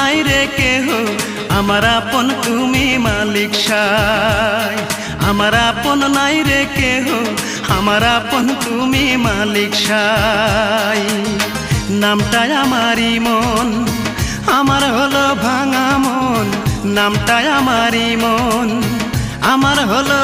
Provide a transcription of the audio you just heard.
নাই রে কেহ আমার আপন তুমি মালিক সাই আমার আপন নাই রে কেহ আমার আপন তুমি মালিক সাই নামটা আমারই মন আমার হলো ভাঙা মন নামটা আমারই মন আমার হলো